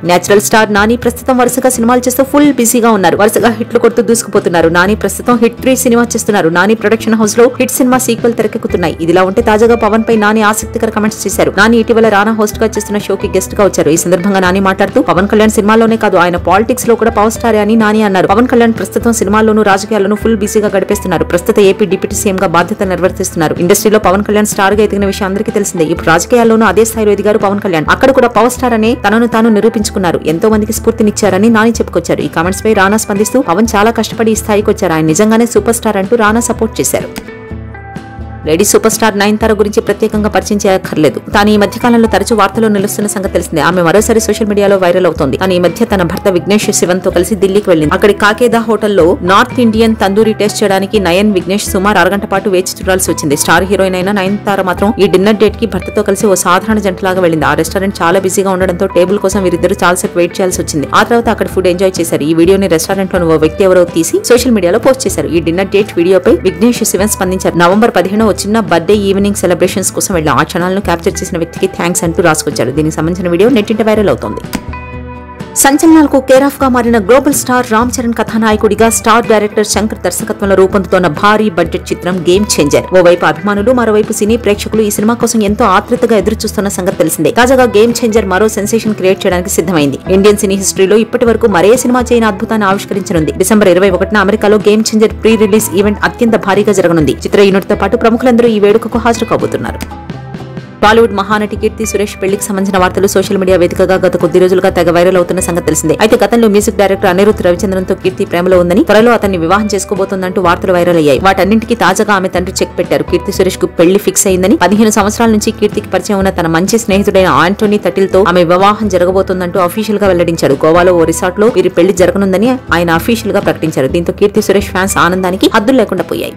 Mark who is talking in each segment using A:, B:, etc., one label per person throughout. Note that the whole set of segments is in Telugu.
A: నేచురల్ స్టార్ నాని ప్రస్తుతం వరుసగా సినిమాలు చేస్తూ ఫుల్ బిజీగా ఉన్నారు. వరుసగా హిట్లు కొడుతూ దూసుకుపోతున్నారు. నాని ప్రస్తుతం హిట్ 3 సినిమా చేస్తున్నారు. నాని ప్రొడక్షన్ హౌస్ లో హిట్ సినిమా సీక్వెల్ తెరకెక్కుతున్నాయి. ఇదిలా ఉంటే తాజాగా పవన్ పై నాని ఆసక్తికర కామెంట్స్ చేశారు. నాని ఇటీవల రానా హోస్ట్ గా చేస్తున్న షోకి గెస్ట్ గా వచ్చారు. ఈ సందర్భంగా నాని మాట్లాడుతూ పవన్ కళ్యాణ్ సినిమాల్లోనే కాదు ఆయన పాలిటిక్స్ లో కూడా పవర్ స్టార్ అని నాని అన్నారు. పవన్ కళ్యాణ్ ప్రస్తుతం సినిమాల్లోనూ రాజకీయాల్లోనూ ఫుల్ బిజీగా గడిపేస్తున్నారు. ప్రస్తుత ఏపీ డిప్యూటీ సీఎం గా బాధ్యతలు నిర్వర్తిస్తున్నారు. ఇండస్ట్రీలో పవన్ కళ్యాణ్ స్టార్ గా ఎదిగిన విషయం అందరికీ తెలిసిందే. ఇప్పుడు రాజకీయాల్లోనూ అదే స్థాయిలో ఎదిగారు పవన్ కళ్యాణ్. అక్కడ కూడా పవర్ స్టార్ అనే తనను తాను నిరూపించుకున్నారు. ఎంతో మందికి స్ఫూర్తినిచ్చారని నాని చెప్పుకొచ్చారు. ఈ కామెంట్స్ పై రానా స్పందిస్తూ పవన్ చాలా కష్టపడి ఈ స్థాయికి వచ్చారు. ఆయన నిజంగానే సూపర్ స్టార్ అంటూ రానా సపోర్ట్ చేశారు. లేడీ సూపర్ స్టార్ నయనతార గురించి ప్రత్యేకంగా పరిచయం చేయక్కర్లేదు. తాను ఈ మధ్య కాలంలో తరచూ వార్తల్లో నిలుస్తున్న సంగతి తెలిసిందే. ఆమె మరోసారి సోషల్ మీడియాలో వైరల్ అవుతోంది. కానీ ఈ మధ్య తన భర్త విఘ్నేష్ శివన్ తో కలిసి ఢిల్లీకి వెళ్లింది. అక్కడి కాకేదా హోటల్లో నార్త్ ఇండియన్ తందూరి టేస్ట్ చేయడానికి నయన్ విఘ్నేష్ సుమారు అరగంట పాటు వేచి చూడాల్సి వచ్చింది. స్టార్ హీరోయిన్ అయిన నయనతార మాత్రం ఈ డిన్నర్ డేట్ కి భర్తతో కలిసి ఓ సాధారణ జంటలాగా వెళ్లింది. ఆ రెస్టారెంట్ చాలా బిజీగా ఉండడంతో టేబుల్ కోసం వీరిద్దరు చాలాసేపు వెయిట్ చేయాల్సి వచ్చింది. ఆ తర్వాత అక్కడ ఫుడ్ ఎంజాయ్ చేశారు. ఈ వీడియోని రెస్టారెంట్ లోని ఓ వ్యక్తి ఎవరో తీసి సోషల్ మీడియాలో పోస్ట్ చేశారు. ఈ డిన్నర్ డేట్ వీడియోపై విఘ్నేష్ శివన్ స్పందించారు. నవంబర్ 15 ఓ చిన్న బర్త్డే ఈవినింగ్ సెలబ్రేషన్స్ కోసం వెళ్ళాం. ఆ క్షణాలను క్యాప్చర్ చేసిన వ్యక్తికి థ్యాంక్స్ అంటూ రాసుకొచ్చారు. దీనికి సంబంధించిన వీడియో నెట్టింట వైరల్ అవుతోంది. సంచలనాలకు కేర్ ఆఫ్ గా మారిన గ్లోబల్ స్టార్ రామ్ చరణ్ కథానాయకుడిగా స్టార్ డైరెక్టర్ శంకర్ దర్శకత్వంలో రూపొందుతోన్న భారీ బడ్జెట్ చిత్రం గేమ్ చేంజర్. ఓవైపు అభిమానులు, మరోవైపు సినీ ప్రేక్షకులు ఈ సినిమా కోసం ఎంతో ఆతృతగా ఎదురు చూస్తున్న సంగతి తెలిసిందే. తాజాగా గేమ్ చేంజర్ మరో సెన్సేషన్ క్రియేట్ చేయడానికి సిద్ధమైంది. ఇండియన్ సినీ హిస్టరీలో ఇప్పటి వరకు మరే సినిమా చేయని అద్భుతాన్ని ఆవిష్కరించనుంది. డిసెంబర్ 21న అమెరికాలో game changer pre release event అత్యంత భారీగా జరగనుంది. చిత్ర యూనిట్ తో పాటు ప్రముఖులందరూ ఈ వేడుకకు హాజరు కాబోతున్నారు. బాలీవుడ్ మహానటి కీర్తి సురేష్ పెళ్లికి సంబంధించిన వార్తలు సోషల్ మీడియా వేదికగా గత కొద్ది రోజులుగా తెగ వైరల్ అవుతున్న సంగతి తెలిసిందే. అయితే గతంలో మ్యూజిక్ డైరెక్టర్ అనిరుద్ రవిచంద్రన్ తో కీర్తి ప్రేమలో ఉందని, త్వరలో అతన్ని వివాహం చేసుకోబోతోందంటూ వార్తలు వైరల్ అయ్యాయి. వాటన్నింటికీ తాజాగా ఆమె తండ్రి చెక్ పెట్టారు. కీర్తి సురేష్ కు పెళ్లి ఫిక్స్ అయిందని, 15 సంవత్సరాల నుంచి కీర్తికి పరిచయం ఉన్న తన మంచి స్నేహితుడైన ఆంటోనీ తటిల్ తో ఆమె వివాహం జరగబోతోందంటూ అఫీషియల్ గా వెల్లడించారు. గోవాలో ఓ రిసార్ట్ లో వీరి పెళ్లి జరగనుందని ఆయన అఫీషియల్ గా ప్రకటించారు. దీంతో కీర్తి సురేష్ ఫ్యాన్స్ ఆనందానికి హద్దులు లేకుండా పోయాయి.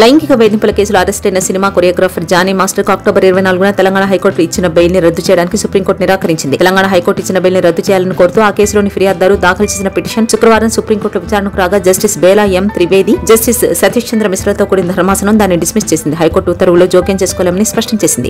A: లైంగిక వేధింపుల కేసులో అరెస్ట్ అయిన సినిమా కొరియోగ్రాఫర్ జానీ మాస్టర్ కు అక్టోబర్ 24న తెలంగాణ హైకోర్టు ఇచ్చిన బెయిల్ ని రద్దు చేయడానికి సుప్రీంకోర్టు నిరాకరించింది. తెలంగాణ హైకోర్టు ఇచ్చిన బెయిల్ ని రద్దు చేయాలని కోరుతూ ఆ కేసులోని ఫిర్యాదుదారు దాఖలు చేసిన పిటిషన్ శుక్రవారం సుప్రీంకోర్టులో విచారణకు రాగా జస్టిస్ బేలా ఎం త్రివేది, జస్టిస్ సతీష్ చంద్ర మిశ్రాతో కూడిన ధర్మాసనం దాన్ని డిస్మిస్ చేసింది. హైకోర్టు ఉత్తర్వులో జోక్యం చేసుకోలేమని స్పష్టం చేసింది.